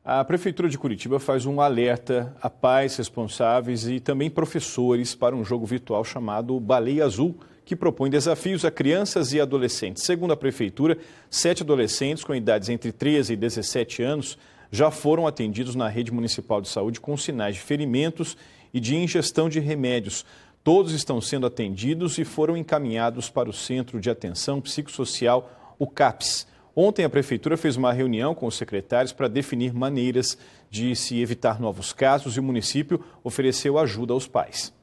A Prefeitura de Curitiba faz um alerta a pais responsáveis e também professores para um jogo virtual chamado Baleia Azul, que propõe desafios a crianças e adolescentes. Segundo a Prefeitura, 7 adolescentes com idades entre 13 e 17 anos já foram atendidos na rede municipal de saúde com sinais de ferimentos e de ingestão de remédios. Todos estão sendo atendidos e foram encaminhados para o Centro de Atenção Psicossocial, o CAPS. Ontem a Prefeitura fez uma reunião com os secretários para definir maneiras de se evitar novos casos e o município ofereceu ajuda aos pais.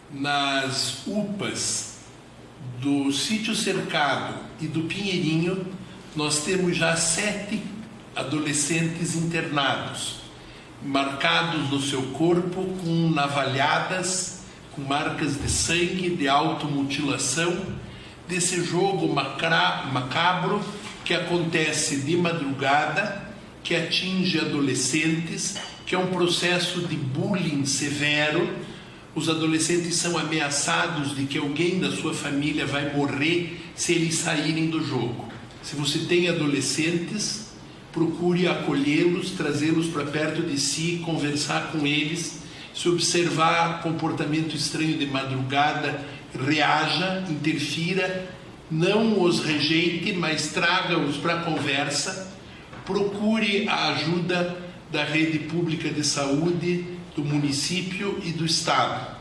Nas UPAs do Sítio Cercado e do Pinheirinho, nós temos já 7 adolescentes internados, marcados no seu corpo com navalhadas, com marcas de sangue, de automutilação, desse jogo macabro que acontece de madrugada, que atinge adolescentes, que é um processo de bullying severo. Os adolescentes são ameaçados de que alguém da sua família vai morrer se eles saírem do jogo. Se você tem adolescentes, procure acolhê-los, trazê-los para perto de si, conversar com eles. Se observar comportamento estranho de madrugada, reaja, interfira, não os rejeite, mas traga-os para a conversa. Procure a ajuda da rede pública de saúde, do município e do estado.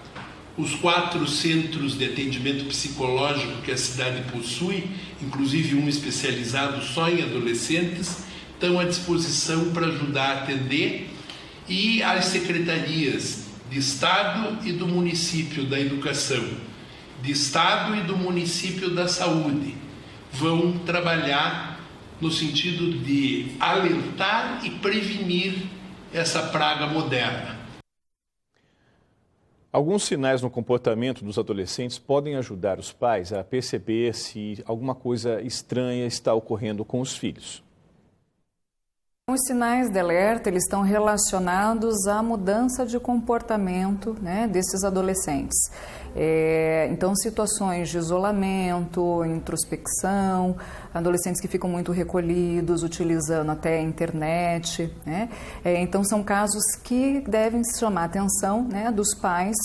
Os 4 centros de atendimento psicológico que a cidade possui, inclusive um especializado só em adolescentes, estão à disposição para ajudar a atender, e as secretarias de estado e do município da educação, de estado e do município da saúde vão trabalhar no sentido de alertar e prevenir essa praga moderna. Alguns sinais no comportamento dos adolescentes podem ajudar os pais a perceber se alguma coisa estranha está ocorrendo com os filhos. Os sinais de alerta, eles estão relacionados à mudança de comportamento, né, desses adolescentes. Então, situações de isolamento, introspecção, adolescentes que ficam muito recolhidos, utilizando até a internet, né? Então, são casos que devem chamar a atenção, né, dos pais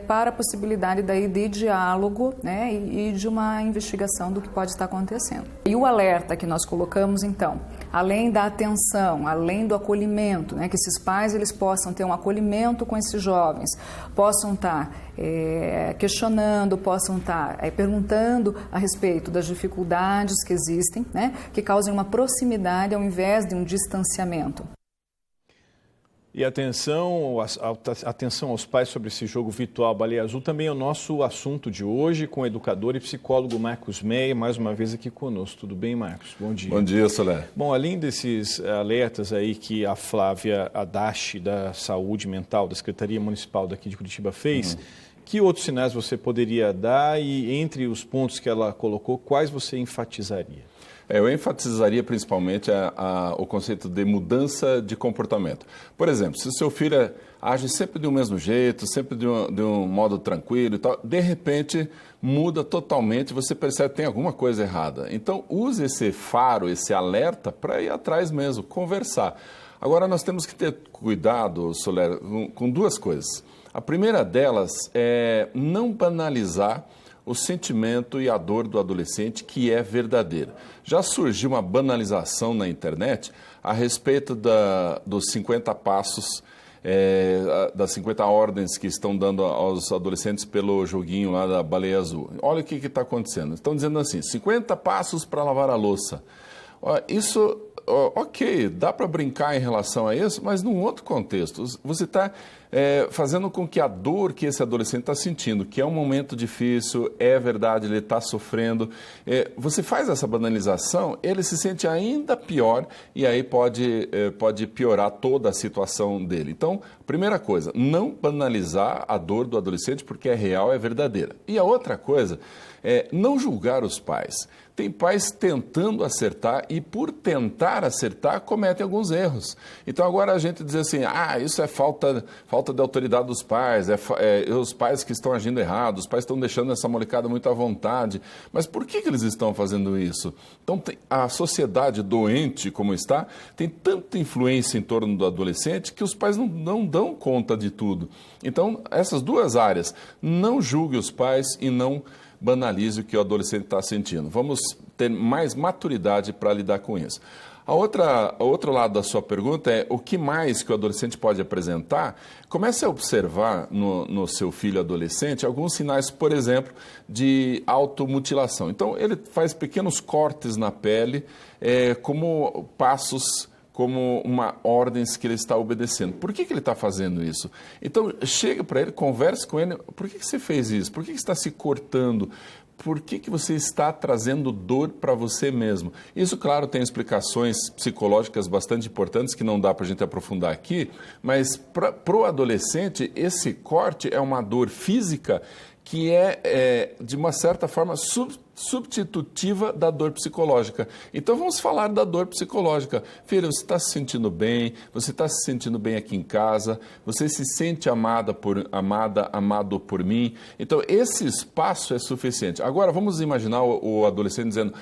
para a possibilidade daí de diálogo, né, e de uma investigação do que pode estar acontecendo. E o alerta que nós colocamos, então, além da atenção, além do acolhimento, né, que esses pais eles possam ter um acolhimento com esses jovens, possam estar questionando, possam estar perguntando a respeito das dificuldades que existem, né, que causem uma proximidade ao invés de um distanciamento. E atenção aos pais sobre esse jogo virtual Baleia Azul também é o nosso assunto de hoje, com o educador e psicólogo Marcos Meia, mais uma vez aqui conosco. Tudo bem, Marcos? Bom dia. Bom dia, Solé. Bom, além desses alertas aí que a Flávia Adachi, da Saúde Mental, da Secretaria Municipal daqui de Curitiba, fez, que outros sinais você poderia dar e, entre os pontos que ela colocou, quais você enfatizaria? Eu enfatizaria principalmente o conceito de mudança de comportamento. Por exemplo, se o seu filho age sempre do mesmo jeito, sempre de um modo tranquilo e tal, de repente muda totalmente, você percebe que tem alguma coisa errada. Então, use esse faro, esse alerta para ir atrás mesmo, conversar. Agora, nós temos que ter cuidado, Soler, com 2 coisas. A primeira delas é não banalizar o sentimento e a dor do adolescente, que é verdadeira. Já surgiu uma banalização na internet a respeito dos 50 passos, das 50 ordens que estão dando aos adolescentes pelo joguinho lá da Baleia Azul. Olha o que está acontecendo. Estão dizendo assim, 50 passos para lavar a louça. Isso, ok, dá para brincar em relação a isso, mas num outro contexto. Você está fazendo com que a dor que esse adolescente está sentindo, que é um momento difícil, é verdade, ele está sofrendo, você faz essa banalização, ele se sente ainda pior e aí pode piorar toda a situação dele. Então, primeira coisa, não banalizar a dor do adolescente porque é real, é verdadeira. E a outra coisa é não julgar os pais. tem pais tentando acertar e, por tentar acertar, cometem alguns erros. Então, agora a gente diz assim, isso é falta de autoridade dos pais, os pais que estão agindo errado, os pais estão deixando essa molecada muito à vontade. Mas por que eles estão fazendo isso? Então, a sociedade doente como está, tem tanta influência em torno do adolescente que os pais não dão conta de tudo. Então, essas duas áreas, não julgue os pais e não banalize o que o adolescente está sentindo. Vamos ter mais maturidade para lidar com isso. O outro lado da sua pergunta é o que mais que o adolescente pode apresentar. Comece a observar no seu filho adolescente alguns sinais, por exemplo, de automutilação. Então, ele faz pequenos cortes na pele, como passos, como ordens que ele está obedecendo. Por que ele está fazendo isso? Então, chega para ele, converse com ele. Por que você fez isso? Por que está se cortando? Por que você está trazendo dor para você mesmo? Isso, claro, tem explicações psicológicas bastante importantes que não dá para a gente aprofundar aqui, mas para o adolescente, esse corte é uma dor física que de uma certa forma, substitutiva da dor psicológica. Então, vamos falar da dor psicológica. Filha, você está se sentindo bem, você está se sentindo bem aqui em casa, você se sente amado por mim. Então, esse espaço é suficiente. Agora, vamos imaginar o adolescente dizendo,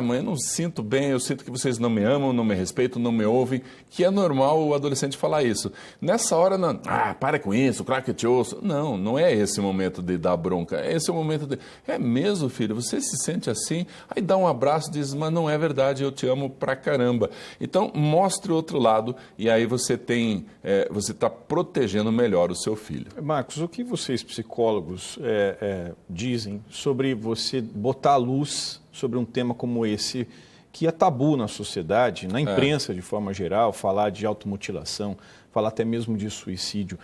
mãe, eu não sinto bem, eu sinto que vocês não me amam, não me respeitam, não me ouvem, que é normal o adolescente falar isso. Nessa hora, não, para com isso, claro que eu te ouço. Não é esse o momento de dar bronca. Esse é o momento de... É mesmo, filho, você se sente assim? Aí dá um abraço e diz, mas não é verdade, eu te amo pra caramba. Então, mostre o outro lado e aí você está protegendo melhor o seu filho. Marcos, o que vocês, psicólogos, dizem sobre você botar a luz sobre um tema como esse, que é tabu na sociedade, na imprensa de forma geral, falar de automutilação, falar até mesmo de suicídio.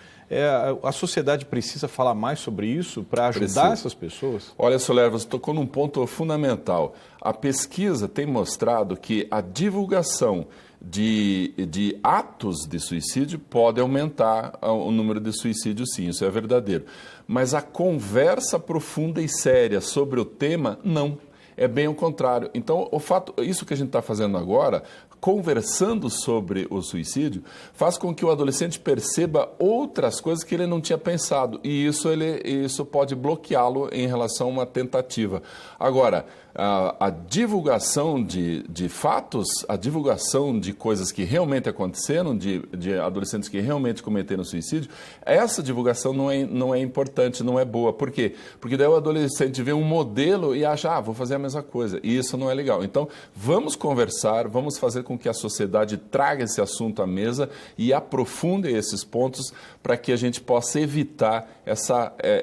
A sociedade precisa falar mais sobre isso para ajudar essas pessoas? Olha, Soler, você tocou num ponto fundamental. A pesquisa tem mostrado que a divulgação de atos de suicídio pode aumentar o número de suicídios, sim, isso é verdadeiro. Mas a conversa profunda e séria sobre o tema, não. É bem o contrário. Então, isso que a gente está fazendo agora, conversando sobre o suicídio, faz com que o adolescente perceba outras coisas que ele não tinha pensado. E isso pode bloqueá-lo em relação a uma tentativa. Agora, a divulgação de fatos, a divulgação de coisas que realmente aconteceram, de adolescentes que realmente cometeram suicídio, essa divulgação não é importante, não é boa. Por quê? Porque daí o adolescente vê um modelo e acha, vou fazer a mesma coisa. E isso não é legal. Então, vamos conversar, vamos fazer com que a sociedade traga esse assunto à mesa e aprofunde esses pontos para que a gente possa evitar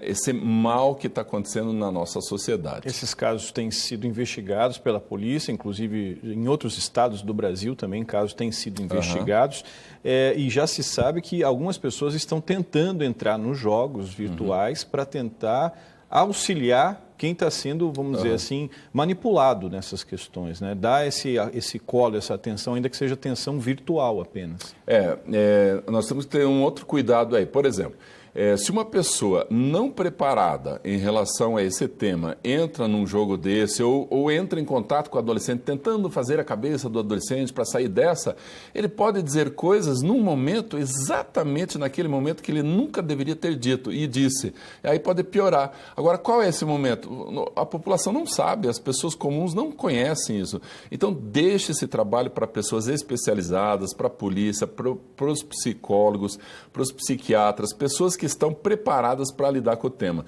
esse mal que está acontecendo na nossa sociedade. Esses casos têm sido investigados pela polícia, inclusive em outros estados do Brasil também casos têm sido investigados, e já se sabe que algumas pessoas estão tentando entrar nos jogos virtuais para tentar auxiliar quem está sendo, vamos dizer assim, manipulado nessas questões, né? Dar esse colo, essa atenção, ainda que seja atenção virtual apenas. Nós temos que ter um outro cuidado aí. Por exemplo, se uma pessoa não preparada em relação a esse tema entra num jogo desse ou entra em contato com o adolescente tentando fazer a cabeça do adolescente para sair dessa, ele pode dizer coisas num momento, exatamente naquele momento que ele nunca deveria ter dito e disse. Aí pode piorar. Agora, qual é esse momento? A população não sabe, as pessoas comuns não conhecem isso. Então, deixe esse trabalho para pessoas especializadas, para a polícia, para os psicólogos, para os psiquiatras, pessoas que estão preparadas para lidar com o tema.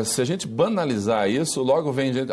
Se a gente banalizar isso, logo vem gente,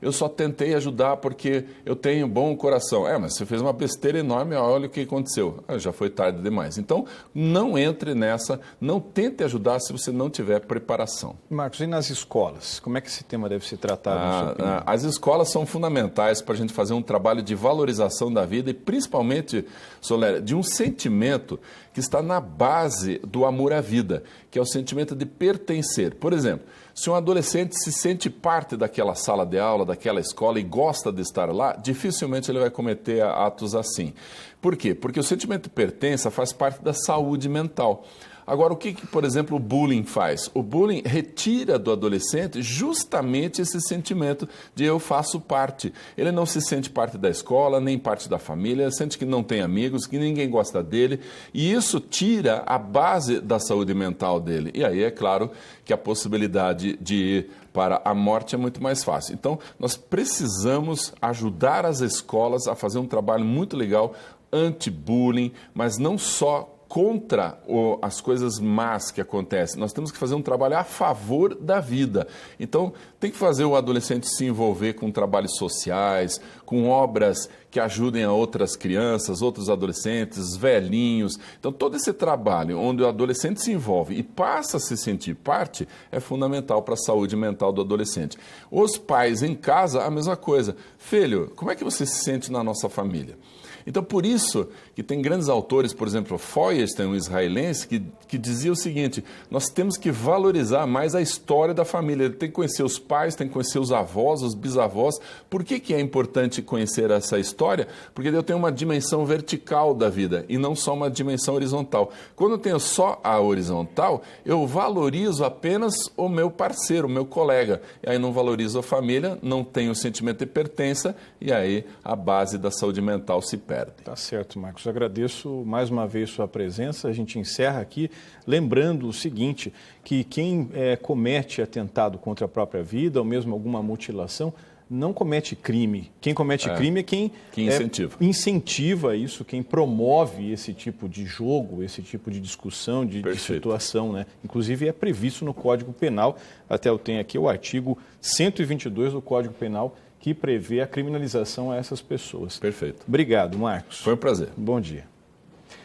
eu só tentei ajudar porque eu tenho bom coração. Mas você fez uma besteira enorme, olha o que aconteceu. Já foi tarde demais. Então, não entre nessa, não tente ajudar se você não tiver preparação. Marcos, e nas escolas? Como é que esse tema deve ser tratado, na sua opinião? As escolas são fundamentais para a gente fazer um trabalho de valorização da vida e, principalmente, Soler, de um sentimento que está na base do amor à vida, que é o sentimento de pertencer. Por exemplo, se um adolescente se sente parte daquela sala de aula, daquela escola e gosta de estar lá, dificilmente ele vai cometer atos assim. Por quê? Porque o sentimento de pertença faz parte da saúde mental. Agora, o que, por exemplo, o bullying faz? O bullying retira do adolescente justamente esse sentimento de eu faço parte. Ele não se sente parte da escola, nem parte da família, sente que não tem amigos, que ninguém gosta dele, e isso tira a base da saúde mental dele. E aí é claro que a possibilidade de ir para a morte é muito mais fácil. Então, nós precisamos ajudar as escolas a fazer um trabalho muito legal anti-bullying, mas não só contra as coisas más que acontecem. Nós temos que fazer um trabalho a favor da vida. Então, tem que fazer o adolescente se envolver com trabalhos sociais, com obras que ajudem a outras crianças, outros adolescentes, velhinhos. Então, todo esse trabalho onde o adolescente se envolve e passa a se sentir parte é fundamental para a saúde mental do adolescente. Os pais em casa, a mesma coisa. Filho, como é que você se sente na nossa família? Então, por isso que tem grandes autores, por exemplo, Feuerstein, um israelense, que dizia o seguinte: nós temos que valorizar mais a história da família. Ele tem que conhecer os pais, tem que conhecer os avós, os bisavós. Por que é importante conhecer essa história? Porque eu tenho uma dimensão vertical da vida e não só uma dimensão horizontal. Quando eu tenho só a horizontal, eu valorizo apenas o meu parceiro, o meu colega. E aí não valorizo a família, não tenho o sentimento de pertença e aí a base da saúde mental se perde. Tá certo, Marcos. Agradeço mais uma vez sua presença. A gente encerra aqui lembrando o seguinte, que quem comete atentado contra a própria vida ou mesmo alguma mutilação não comete crime. Quem comete crime é quem incentiva isso, quem promove esse tipo de jogo, esse tipo de discussão, de situação, né? Inclusive é previsto no Código Penal, até eu tenho aqui o artigo 122 do Código Penal, que prevê a criminalização a essas pessoas. Perfeito. Obrigado, Marcos. Foi um prazer. Bom dia.